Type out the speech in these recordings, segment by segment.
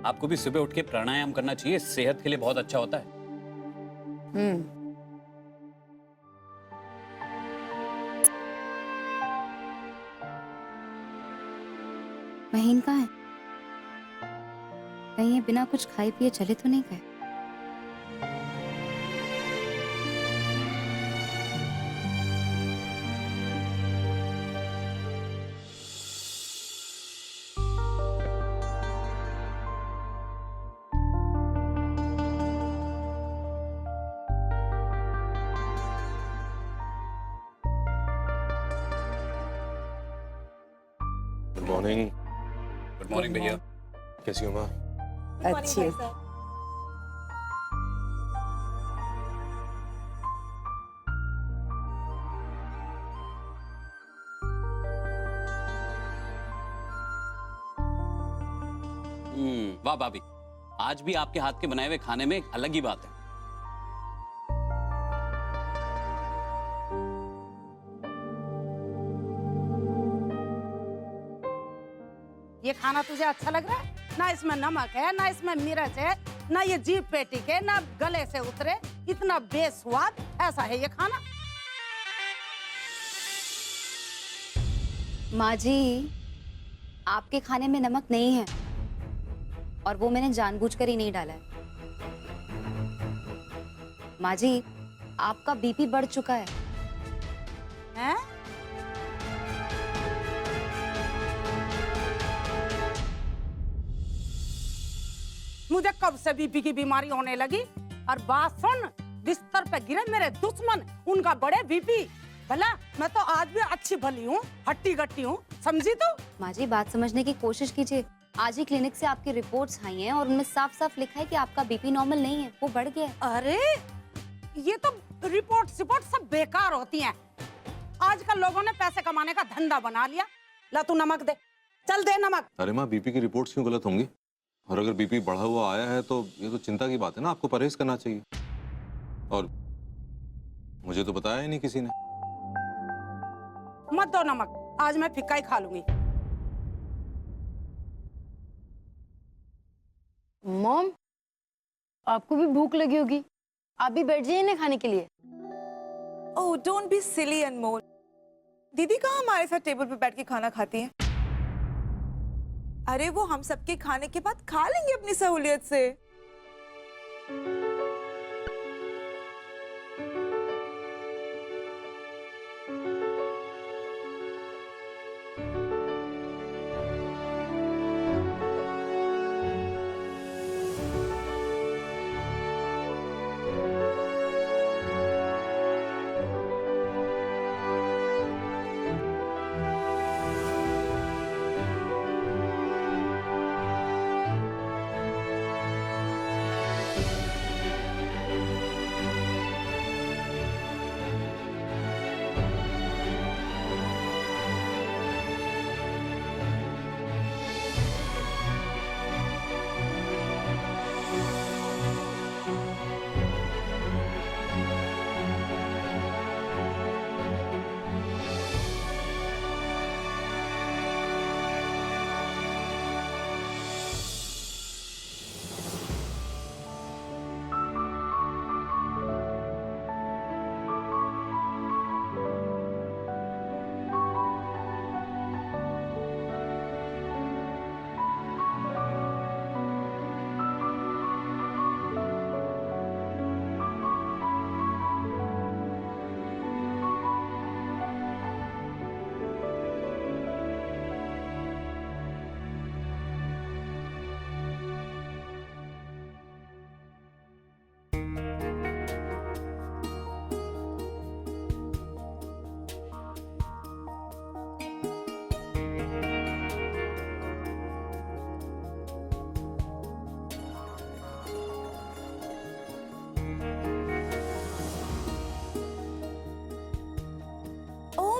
आपको भी सुबह उठ के प्राणायाम करना चाहिए, सेहत के लिए बहुत अच्छा होता है। महीन कहाँ है? कहीं ये बिना कुछ खाए पिए चले तो नहीं गए? Good morning. गुड मॉर्निंग भैया। कैसी हो माँ? अच्छी। वाह भाभी, आज भी आपके हाथ के बनाए हुए खाने में एक अलग ही बात है। ये खाना तुझे अच्छा लग रहा है? ना इसमें नमक है, ना इसमें मिर्च है, ना ये जीभ पे टिके, ना गले से उतरे, इतना बेस्वाद ऐसा है ये खाना। माँ जी, आपके खाने में नमक नहीं है और वो मैंने जानबूझकर ही नहीं डाला है। माँ जी, आपका बीपी बढ़ चुका है। हैं? मुझे कब से बीपी की बीमारी होने लगी? और बात सुन, बिस्तर पे गिरे मेरे दुश्मन, उनका बड़े बीपी। भला मैं तो आज भी अच्छी भली हूँ, हट्टी गट्टी हूँ, समझी तू? माँ जी, बात समझने की कोशिश कीजिए। आज ही क्लिनिक से आपकी रिपोर्ट्स आई हैं और उनमें साफ साफ लिखा है कि आपका बीपी नॉर्मल नहीं है, वो बढ़ गया है। अरे ये तो रिपोर्ट सब बेकार होती हैं। आजकल लोगों ने पैसे कमाने का धंधा बना लिया। ला तू नमक दे, चल दे नमक। अरे माँ, बीपी की रिपोर्ट्स क्यों गलत होंगी? और अगर बीपी बढ़ा हुआ आया है तो ये तो चिंता की बात है ना, आपको परहेज करना चाहिए। और मुझे तो बताया ही नहीं किसी ने। मत दो नमक, आज मैं फिक्का ही खा लूंगी। मॉम, आपको भी भूख लगी होगी, आप भी बैठ जाइए ना खाने के लिए। ओह, डोंट बी सिली अनमोल। दीदी कहाँ हमारे साथ टेबल पे बैठ के खाना खाती है? अरे वो हम सबके खाने के बाद खा लेंगे अपनी सहूलियत से।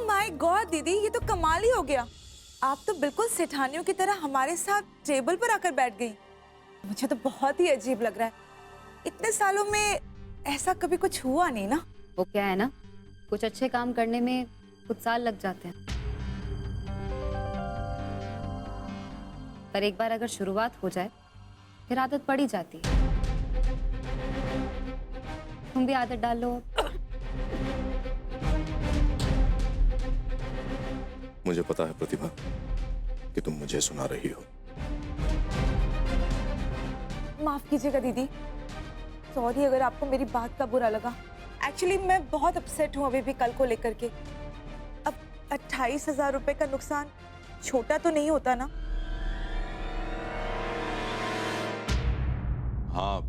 माय गॉड दीदी, ये तो कमाल ही हो गया। आप तो बिल्कुल सेठानियों की तरह हमारे साथ टेबल पर आकर बैठ गई। मुझे तो बहुत ही अजीब लग रहा है। इतने सालों में ऐसा कभी कुछ हुआ नहीं ना। वो क्या है ना, कुछ अच्छे काम करने में कुछ साल लग जाते हैं, पर एक बार अगर शुरुआत हो जाए फिर आदत पड़ ही जाती है। तुम भी आदत डाल लो। मुझे पता है प्रतिभा कि तुम मुझे सुना रही हो। माफ कीजिएगा दीदी, सॉरी अगर आपको मेरी बात का बुरा लगा। एक्चुअली मैं बहुत अपसेट हूँ अभी भी कल को लेकर के। अब 28,000 रुपए का नुकसान छोटा तो नहीं होता ना। हाँ,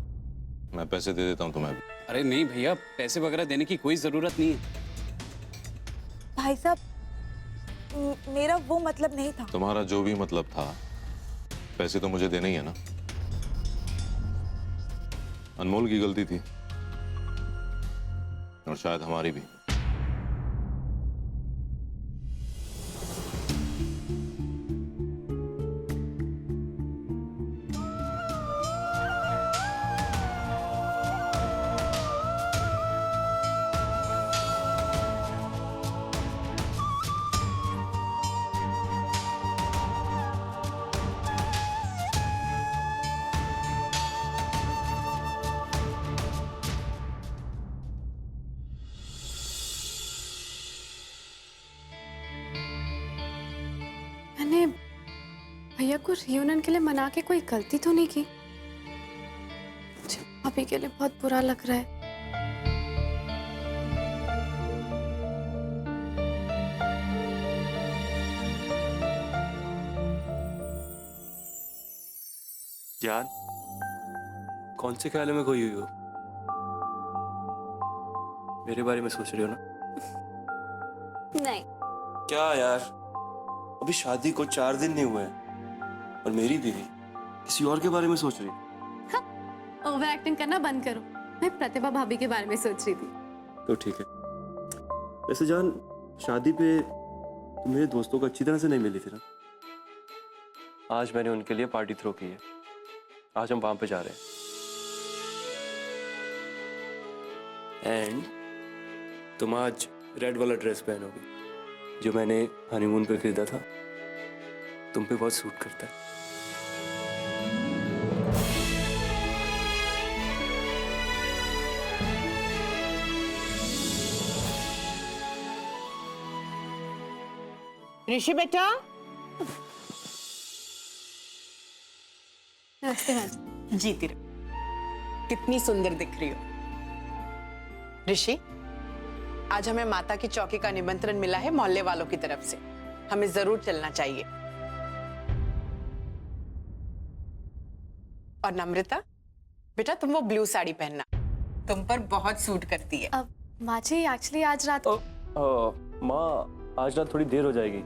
मैं पैसे दे देता हूँ तुम्हें अभी। अरे नहीं भैया, पैसे वगैरह देने की कोई जरूरत नहीं है। भाई साहब, मेरा वो मतलब नहीं था। तुम्हारा जो भी मतलब था, पैसे तो मुझे देने ही है ना। अनमोल की गलती थी और शायद हमारी भी। मैंने भैया को रियूनियन के लिए मना के कोई गलती तो नहीं की। मुझे अभी के लिए बहुत बुरा लग रहा है। जान, कौन से ख्याल में खोई हुई हो? मेरे बारे में सोच रही हो ना? नहीं। क्या यार, अभी शादी को 4 दिन नहीं हुए हैं और मेरी बीवी किसी और के बारे में सोच रही है। ओवर एक्टिंग करना बंद करो। मैं प्रतिभा भाभी के बारे में सोच रही थी। तो ठीक है। वैसे जान, शादी पे तुम मेरे दोस्तों को अच्छी तरह से नहीं मिली थी ना? आज मैंने उनके लिए पार्टी थ्रो की है। आज हम वहां पे जा रहे हैं। एंड तुम आज रेड वाला ड्रेस पहनोगी जो मैंने हनीमून पे खरीदा था। तुम पे बहुत सूट करता है। ऋषि बेटा, नमस्ते मैम। जीती रहो, कितनी सुंदर दिख रही हो। ऋषि, आज हमें माता की चौकी का निमंत्रण मिला है मोहल्ले वालों की तरफ से। हमें जरूर चलना चाहिए। और नम्रता बेटा, तुम वो ब्लू साड़ी पहनना, तुम पर बहुत सूट करती है। अब माँ जी एक्चुअली आज रात माँ, आज रात थोड़ी देर हो जाएगी।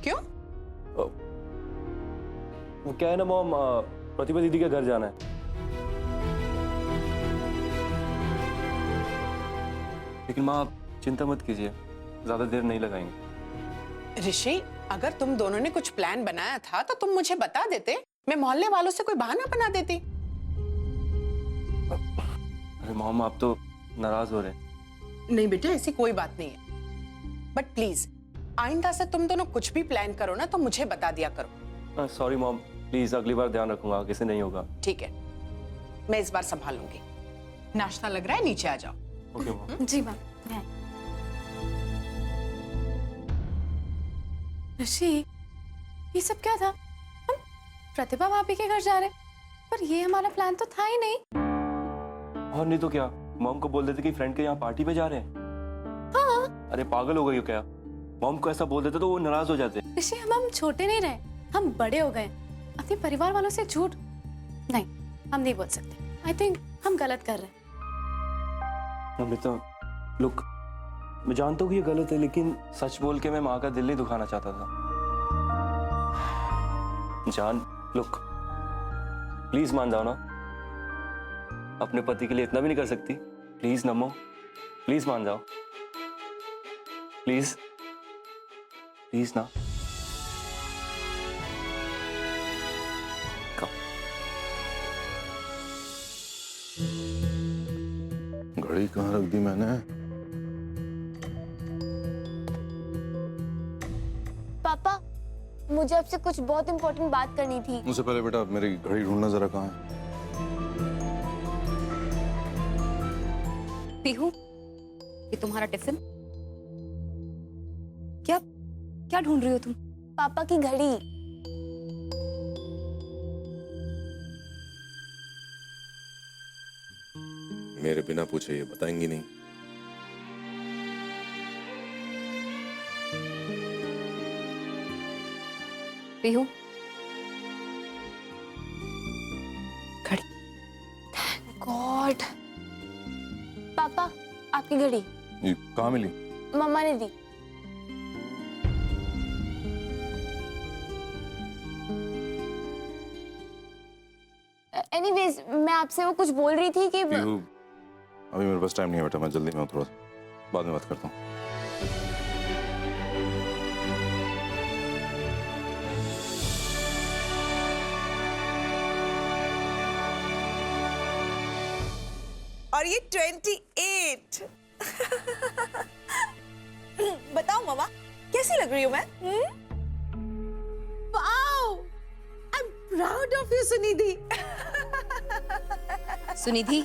क्यों? वो क्या है ना मॉम, प्रतिभा दीदी के घर जाना है। लेकिन माँ, आप चिंता मत कीजिए, ज्यादा देर नहीं लगाएंगे। ऋषि, अगर तुम दोनों ने कुछ प्लान बनाया था तो तुम मुझे बता देते, मैं मोहल्ले वालों से कोई बहाना बना देती। अरे मॉम, आप तो नाराज हो रहे हैं। नहीं बेटा, ऐसी कोई बात नहीं है। बट प्लीज आइंदा से तुम दोनों कुछ भी प्लान करो ना तो मुझे बता दिया करो। सॉरी मॉम, प्लीज अगली बार ध्यान रखूंगा, आगे से नहीं होगा। ठीक है, मैं इस बार संभालूंगी। नाश्ता लग रहा है, नीचे आ जाओ। Okay mom. जी मैम। ऋषि, ये सब क्या था? हम प्रतिभा भाभी के घर जा रहे, पर ये हमारा प्लान तो था ही नहीं। और नहीं तो क्या, मॉम को बोल देते कि फ्रेंड के यहाँ पार्टी पे जा रहे हैं। हाँ। अरे पागल हो गई हो क्या? मॉम को ऐसा बोल देते तो वो नाराज हो जाते। ऋषि, हम छोटे नहीं रहे, हम बड़े हो गए। अपने परिवार वालों से झूठ नहीं, हम नहीं बोल सकते। आई थिंक हम गलत कर रहे हैं। नम्रता, लुक, मैं जानता हूँ कि ये गलत है, लेकिन सच बोल के मैं माँ का दिल नहीं दुखाना चाहता था। जान, लुक, प्लीज मान जाओ ना। अपने पति के लिए इतना भी नहीं कर सकती? प्लीज नमो, प्लीज मान जाओ, प्लीज प्लीज ना। घड़ी कहाँ रख दी मैंने? पापा, मुझे आपसे कुछ बहुत इम्पोर्टेंट बात करनी थी। मुझसे पहले बेटा मेरी घड़ी ढूंढना जरा कहाँ है। पीहू, ये तुम्हारा टिफिन। क्या क्या ढूंढ रही हो तुम? पापा की घड़ी। मेरे बिना पूछे ये बताएंगी नहीं। पीहू, घड़ी। गॉड। पापा, आपकी घड़ी ये कहाँ मिली? मम्मा ने दी। एनीवेज, मैं आपसे वो कुछ बोल रही थी कि पीहू, अभी मेरे पास टाइम नहीं है बेटा, मैं जल्दी में हूँ, थोड़ा सा बाद में बात करता हूँ। और ये 28। बताओ मामा, कैसी लग रही हूँ मैं? Wow, I am proud of you Sunidhi. Sunidhi,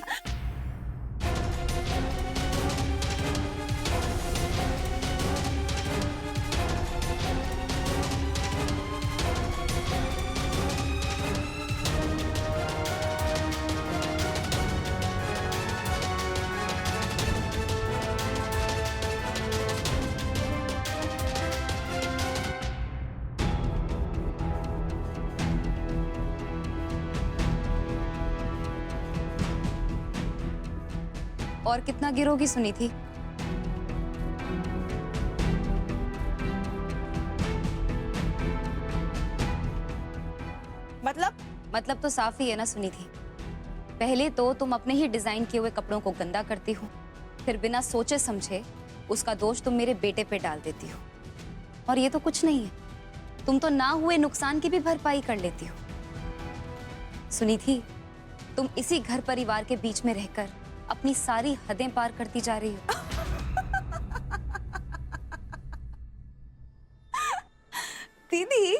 और कितना गिरोगी सुनिधि? मतलब तो साफ ही है ना सुनिधि। पहले तो तुम अपने ही डिजाइन किए हुए कपड़ों को गंदा करती हो, फिर बिना सोचे समझे उसका दोष तुम मेरे बेटे पे डाल देती हो। और ये तो कुछ नहीं है, तुम तो ना हुए नुकसान की भी भरपाई कर लेती हो। सुनिधि, तुम इसी घर परिवार के बीच में रहकर अपनी सारी हदें पार करती जा रही हो। दीदी,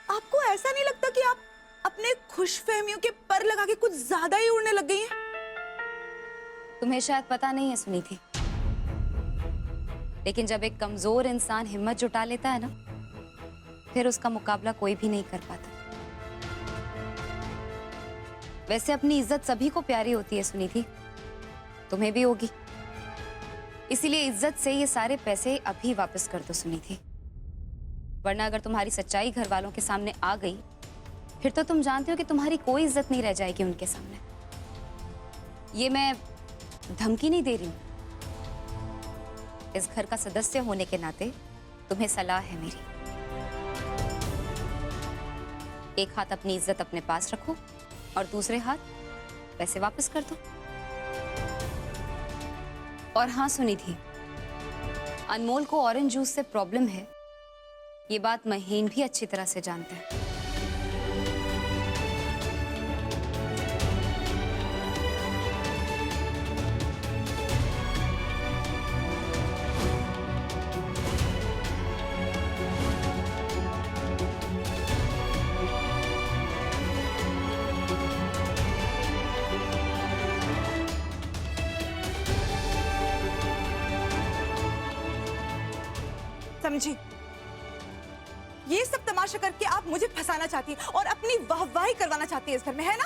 आपको ऐसा नहीं लगता कि आप अपने खुशफहमियों के पर लगा के कुछ ज्यादा ही उड़ने लग गई हैं? तुम्हें शायद पता नहीं है सुनिधि, लेकिन जब एक कमजोर इंसान हिम्मत जुटा लेता है ना, फिर उसका मुकाबला कोई भी नहीं कर पाता। वैसे अपनी इज्जत सभी को प्यारी होती है सुनिधि, तुम्हें भी होगी। इसीलिए इज्जत से ये सारे पैसे अभी वापस कर दो सुनिधि, वरना अगर तुम्हारी सच्चाई घर वालों के सामने आ गई, फिर तो तुम जानते हो कि तुम्हारी कोई इज्जत नहीं रह जाएगी उनके सामने। ये मैं धमकी नहीं दे रही हूं, इस घर का सदस्य होने के नाते तुम्हें सलाह है मेरी। एक हाथ अपनी इज्जत अपने पास रखो और दूसरे हाथ पैसे वापस कर दो। और हाँ सुनिधि, अनमोल को ऑरेंज जूस से प्रॉब्लम है, ये बात महीन भी अच्छी तरह से जानता है। समझी? ये सब तमाशा करके आप मुझे फंसाना चाहती हैं और अपनी वाहवाही करवाना चाहती हैं इस घर में, है ना?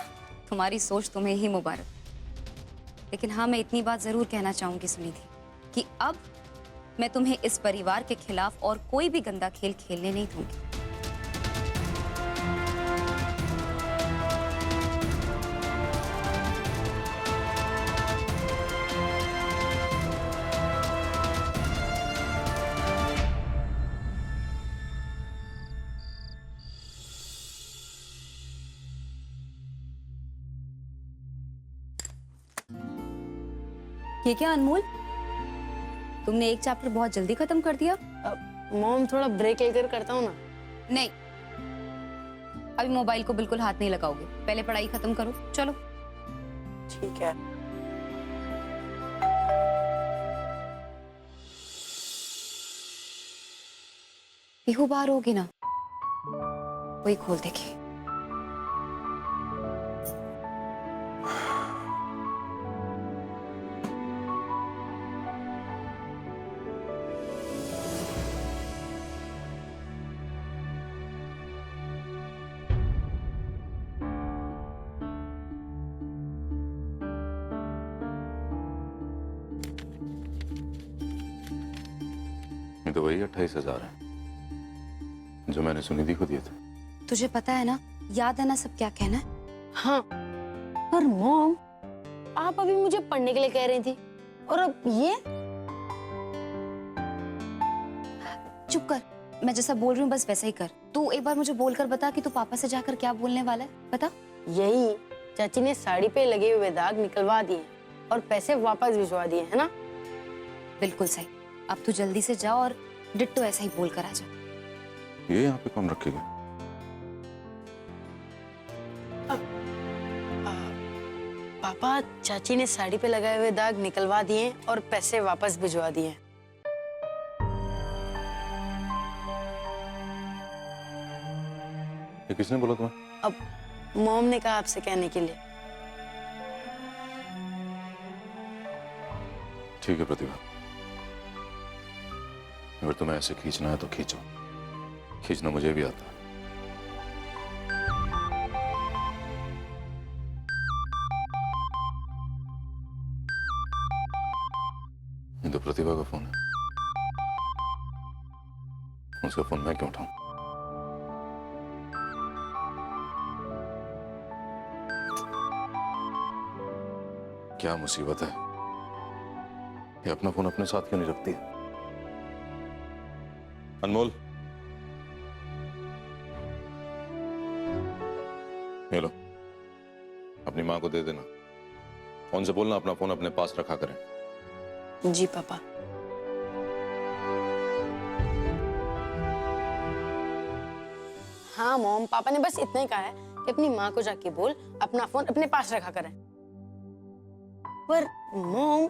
तुम्हारी सोच तुम्हें ही मुबारक। लेकिन हाँ, मैं इतनी बात जरूर कहना चाहूंगी सुनिधि कि अब मैं तुम्हें इस परिवार के खिलाफ और कोई भी गंदा खेल खेलने नहीं दूंगी। ये क्या अनमोल, तुमने एक चैप्टर बहुत जल्दी खत्म कर दिया। मॉम, थोड़ा ब्रेक लेकर करता हूँ ना। नहीं, अभी मोबाइल को बिल्कुल हाथ नहीं लगाओगे, पहले पढ़ाई खत्म करो। चलो ठीक है। पीहू बाहर होगी ना? वही खोल देगी। ये तो वही 28,000 है जो मैंने सुनिधि को दिए थे। तुझे पता है ना, याद है ना सब क्या कहना है? हाँ, पर मॉम, आप अभी मुझे पढ़ने के लिए कह रही थी और अब ये। चुप कर, मैं जैसा बोल रही हूँ बस वैसा ही कर। तू एक बार मुझे बोलकर बता कि तू पापा से जाकर क्या बोलने वाला है, बता। यही, चाची ने साड़ी पे लगे हुए दाग निकलवा दिए और पैसे वापस भिजवा दिए, है ना? बिल्कुल सही। अब तू जल्दी से जा और डिट्टो ऐसा ही बोल कर आ जा। ये यहाँ पे कौन रखेगा? पापा, चाची ने साड़ी पे लगाए हुए दाग निकलवा दिए और पैसे वापस भिजवा दिए। ये किसने बोला तुम्हें? अब मॉम ने कहा आपसे कहने के लिए। ठीक है प्रतिभा, अगर तुम्हें ऐसे खींचना है तो खींचो। खींचना मुझे भी आता है। ये तो प्रतिभा का फोन है, उसका फोन मैं क्यों उठाऊं? क्या मुसीबत है, ये अपना फोन अपने साथ क्यों नहीं रखती? अनमोल, ये लो, अपनी माँ को दे देना। उनसे बोलना अपना फोन अपने पास रखा करें। जी पापा। हाँ मॉम, पापा ने बस इतना ही कहा है कि अपनी माँ को जाके बोल अपना फोन अपने पास रखा करें। पर मॉम,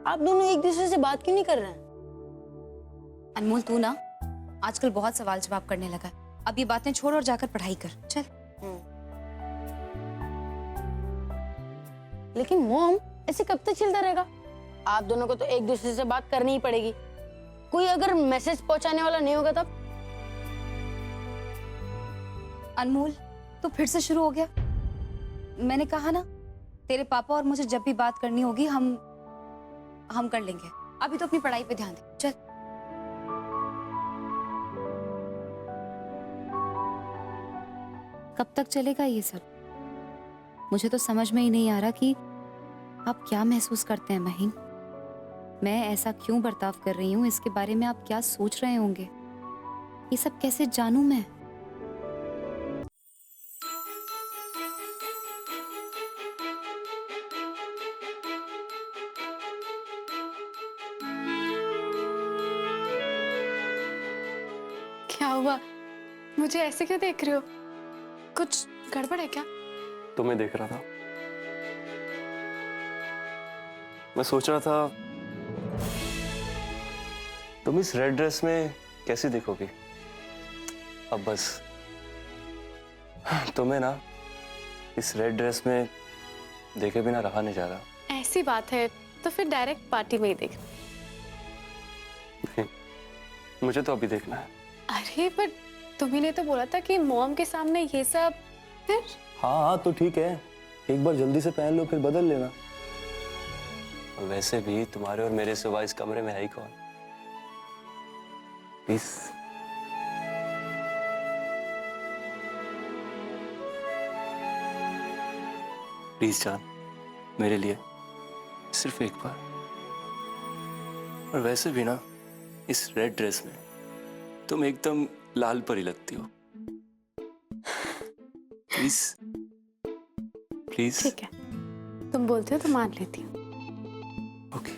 आप दोनों एक दूसरे से बात क्यों नहीं कर रहे हैं? अनमोल, तू ना आजकल बहुत सवाल जवाब करने लगा है। अब ये बातें छोड़ और जाकर पढ़ाई कर, चल। लेकिन मॉम, ऐसे कब तक चलता रहेगा? आप दोनों को तो एक दूसरे से बात करनी ही पड़ेगी। कोई अगर मैसेज पहुंचाने वाला नहीं होगा तब? अनमोल, तो फिर से शुरू हो गया। मैंने कहा ना, तेरे पापा और मुझे जब भी बात करनी होगी हम कर लेंगे। अभी तो अपनी पढ़ाई पे ध्यान दे, चल। कब तक चलेगा ये सब? मुझे तो समझ में ही नहीं आ रहा कि आप क्या महसूस करते हैं महीन। मैं ऐसा क्यों बर्ताव कर रही हूँ, इसके बारे में आप क्या सोच रहे होंगे? ये सब कैसे जानूं मैं? क्या हुआ? मुझे ऐसे क्यों देख रहे हो? कुछ गड़बड़ है क्या? तो मैं देख रहा था, मैं सोच रहा था तुम इस रेड ड्रेस में कैसी दिखोगी। अब बस तुम्हें ना इस रेड ड्रेस में देखे बिना रहा नहीं जा रहा। ऐसी बात है तो फिर डायरेक्ट पार्टी में ही देख। मुझे तो अभी देखना है। अरे पर तुम्ही ने तो बोला था कि मॉम के सामने ये सब। फिर हाँ तो ठीक है, एक बार जल्दी से पहन लो फिर बदल लेना। और वैसे भी तुम्हारे और मेरे सिवा इस कमरे में है ही कौन? प्लीज प्लीज जान, मेरे लिए सिर्फ एक बार। और वैसे भी ना इस रेड ड्रेस में तुम एकदम लाल परी लगती हो। Please please. ठीक है, तुम बोलते हो तो मान लेती हूँ। ओके।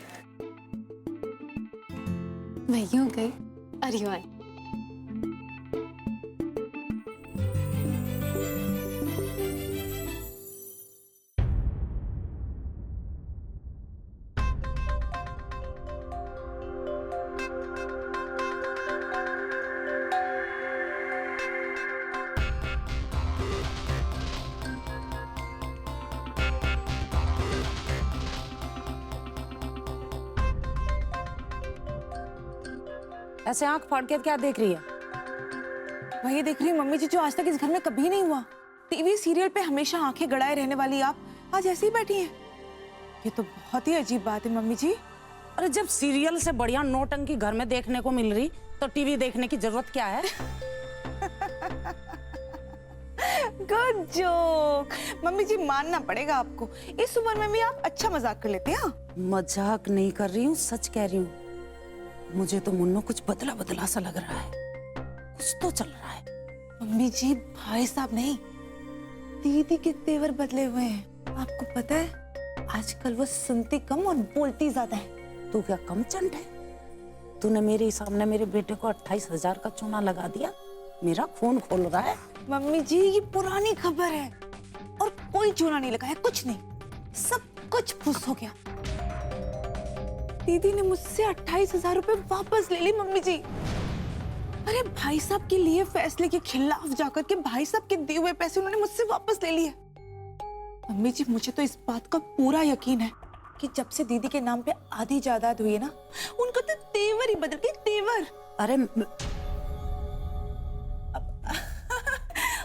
मैं यूं गई और यूं आई। ऐसे आंख फाड़ के क्या देख रही है? वही देख रही हूँ मम्मी जी, जो आज तक इस घर में कभी नहीं हुआ। टीवी सीरियल पे हमेशा आंखें गड़ाए रहने वाली आप आज ऐसे ही बैठी हैं। ये तो बहुत ही अजीब बात है मम्मी जी। अरे जब सीरियल से बढ़िया नौटंकी घर में देखने को मिल रही तो टीवी देखने की जरूरत क्या है? Good joke. मम्मी जी मानना पड़ेगा आपको, इस उम्र में भी आप अच्छा मजाक कर लेते हैं। मजाक नहीं कर रही हूँ, सच कह रही हूँ। मुझे तो मुन्नो कुछ बदला बदला सा लग रहा है, कुछ तो चल रहा है। मम्मी जी भाई साहब नहीं, दीदी के तेवर बदले हुए हैं। आपको पता है आजकल वो सुनती कम और बोलती ज्यादा है। तू क्या कम चंट है? तूने मेरे सामने मेरे बेटे को 28,000 का चूना लगा दिया, मेरा खून खोल रहा है। मम्मी जी ये पुरानी खबर है और कोई चूना नहीं लगा है, कुछ नहीं, सब कुछ फुस हो गया। दीदी ने मुझसे 28,000 रुपए वापस ले ली मम्मी जी। अरे भाई साहब के लिए फैसले के खिलाफ जाकर के भाई साहब के दिए हुए पैसे उन्होंने मुझसे वापस ले लिए। मम्मी जी मुझे तो इस बात का पूरा यकीन है कि जब से दीदी के नाम पे आधी जायदाद हुई है ना, उनका तो तेवर ही बदल गया, तेवर। अरे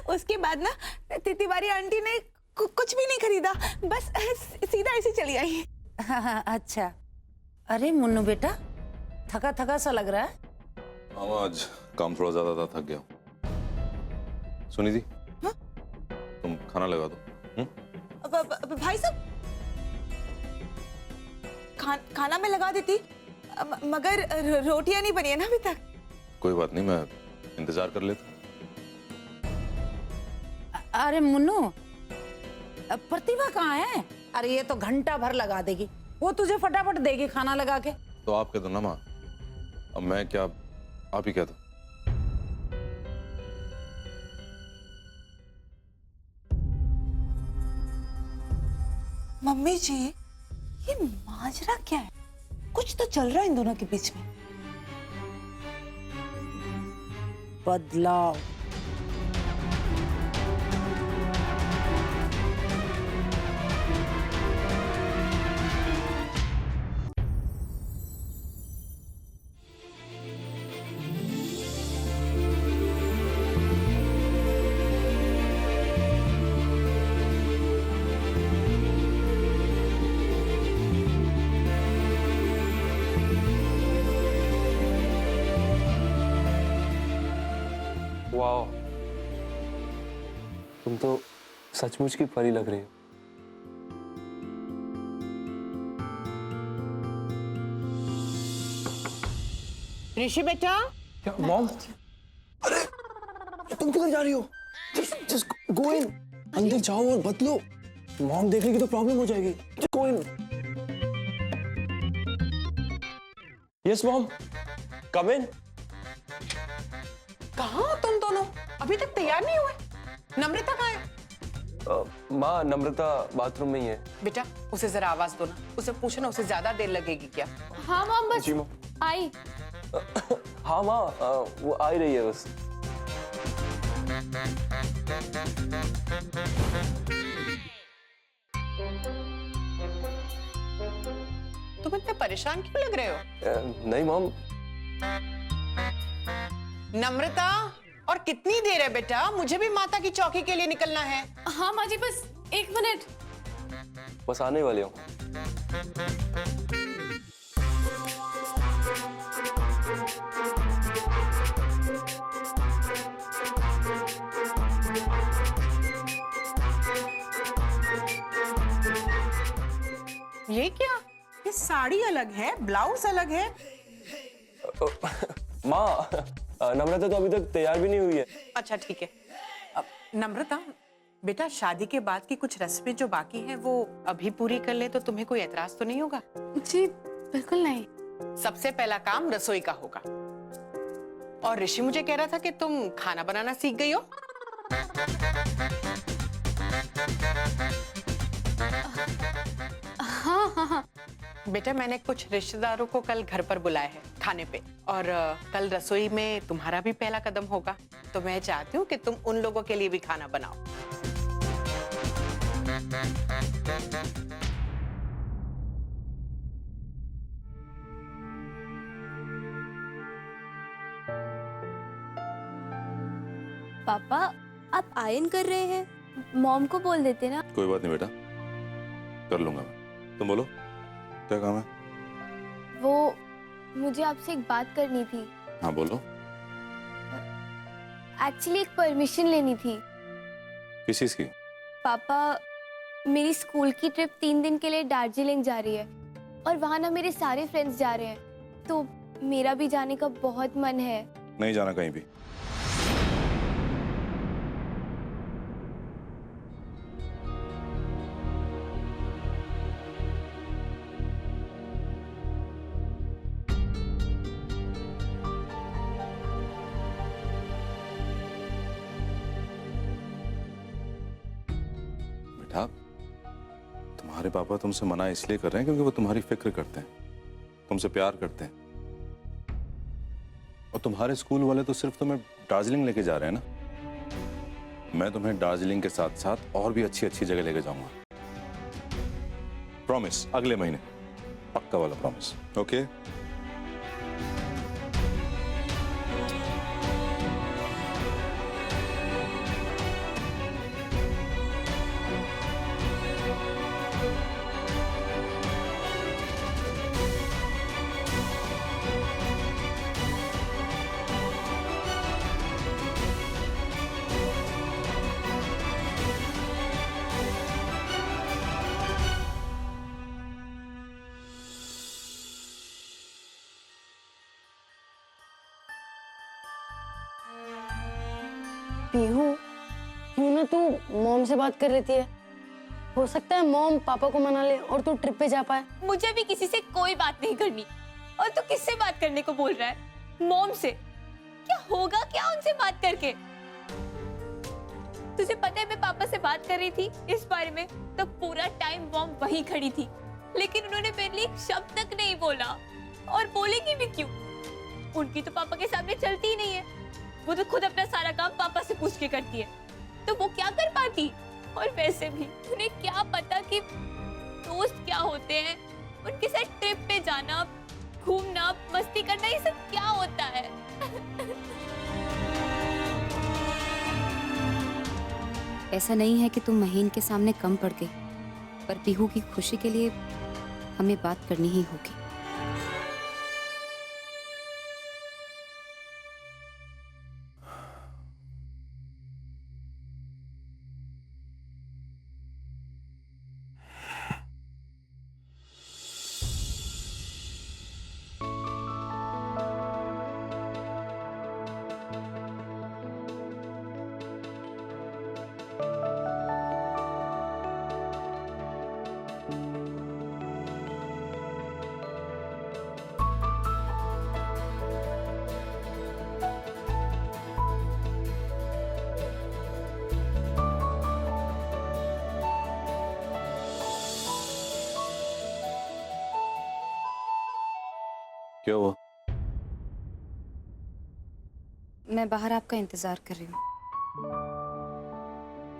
उसके बाद ना तिवारी आंटी ने कुछ भी नहीं खरीदा, बस सीधा ऐसे चली आई। अच्छा। अरे मुन्नू बेटा थका थका सा लग रहा है। आज काम थोड़ा ज्यादा था, थक गया हूं। सुनी थी? हाँ? तुम खाना लगा दो। भाई साहब खाना मैं लगा देती, मगर रोटियां नहीं बनी है ना अभी तक। कोई बात नहीं, मैं इंतजार कर लेता। अरे मुन्नू प्रतिभा कहाँ है? अरे ये तो घंटा भर लगा देगी, वो तुझे फटाफट देगी खाना लगा के। तो आप कह दो ना माँ, अब मैं क्या, आप ही कह दो। मम्मी जी ये माजरा क्या है? कुछ तो चल रहा है इन दोनों के बीच में। बदलाव। वाह, तुम तो सचमुच की परी लग रही हो। ऋषि बेटा, क्या मॉम? अरे तुम किधर जा रही हो? जस्ट गो इन, अंदर जाओ और बदलो। मॉम देख लेगी तो प्रॉब्लम हो जाएगी। जस्ट गो इन। यस मॉम, कम इन। कहाँ तुम दोनों? अभी तक तैयार नहीं हुए? नम्रता कहाँ है? माँ नम्रता बाथरूम में ही है। बेटा उसे जरा आवाज दो ना, उसे पूछना उसे ज्यादा देर लगेगी क्या? हाँ मॉम बस जी मॉम। आई। हाँ माँ, वो आ ही रही है बस। तुम इतने परेशान क्यों लग रहे हो? नहीं मॉम। नम्रता, और कितनी देर है बेटा? मुझे भी माता की चौकी के लिए निकलना है। हाँ माँ जी बस 1 मिनट। बस आने वाले हूँ। ये क्या? ये साड़ी अलग है, ब्लाउज अलग है। माँ नम्रता तो अभी तक तैयार भी नहीं हुई है। अच्छा ठीक है। नम्रता बेटा, शादी के बाद की कुछ रस्में जो बाकी हैं वो अभी पूरी कर ले तो तुम्हें कोई एतराज तो नहीं होगा? जी बिल्कुल नहीं। सबसे पहला काम रसोई का होगा। और ऋषि मुझे कह रहा था कि तुम खाना बनाना सीख गई हो। हाँ हाँ हाँ। बेटा मैंने कुछ रिश्तेदारों को कल घर पर बुलाया है खाने पे, और कल रसोई में तुम्हारा भी पहला कदम होगा, तो मैं चाहती हूँ कि तुम उन लोगों के लिए भी खाना बनाओ। आयन कर रहे हैं? मॉम को बोल देते ना। कोई बात नहीं बेटा, कर लूंगा मैं। तुम बोलो, क्या काम है? वो मुझे आपसे एक बात करनी थी। हाँ बोलो। एक्चुअली एक परमिशन लेनी थी। किस चीज की? पापा, मेरी स्कूल की ट्रिप 3 दिन के लिए दार्जिलिंग जा रही है और वहाँ ना मेरे सारे फ्रेंड्स जा रहे हैं, तो मेरा भी जाने का बहुत मन है। नहीं जाना कहीं भी। बेटा, तुम्हारे पापा तुमसे मना इसलिए कर रहे हैं क्योंकि वो तुम्हारी फिक्र करते हैं, तुमसे प्यार करते हैं। और तुम्हारे स्कूल वाले तो सिर्फ तुम्हें दार्जिलिंग लेके जा रहे हैं ना। मैं तुम्हें दार्जिलिंग के साथ साथ और भी अच्छी अच्छी जगह लेके जाऊंगा। प्रॉमिस, अगले महीने, पक्का वाला प्रॉमिस। ओके? पीहू, क्यों ना तू मॉम से बात कर लेती है? हो सकता है मॉम पापा को मना ले और तू ट्रिप पे जा पाए। मुझे भी किसी से कोई बात नहीं करनी। और तू किससे बात करने को बोल रहा है? मॉम से? क्या होगा क्या उनसे बात करके? तुझे पता है मैं पापा से बात कर रही थी इस बारे में, तो पूरा टाइम मॉम वहीं खड़ी थी, लेकिन उन्होंने मेरे लिए एक शब्द तक नहीं बोला। और बोलेंगी भी क्यों? उनकी तो पापा के सामने चलती ही नहीं है। वो तो खुद अपना सारा काम पापा से पूछ के करती है, तो वो क्या कर पाती? और वैसे भी उन्हें क्या पता कि दोस्त क्या होते हैं, उनके साथ ट्रिप पे जाना, घूमना, मस्ती करना, ये सब क्या होता है? ऐसा नहीं है कि तुम महीन के सामने कम पड़ गई, पर पीहू की खुशी के लिए हमें बात करनी ही होगी। क्या हुआ? मैं बाहर आपका इंतजार कर रही हूँ।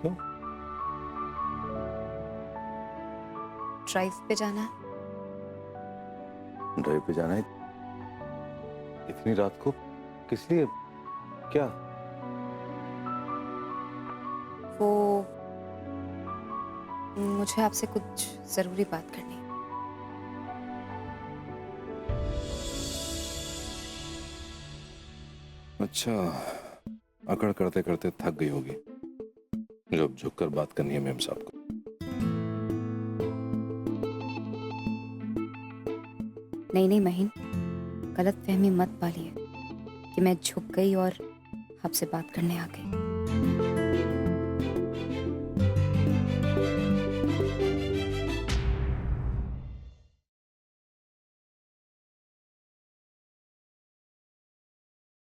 क्यों? ड्राइव पे जाना है। ड्राइव पे जाना है? इतनी रात को? किस लिए? क्या? वो मुझे आपसे कुछ जरूरी बात करनी है। अच्छा, अकड़ करते करते थक गई होगी, जब झुककर बात करनी है मेम साहब को। नहीं नहीं महीन, गलत फहमी मत पालिए कि मैं झुक गई और आपसे बात करने आ गई।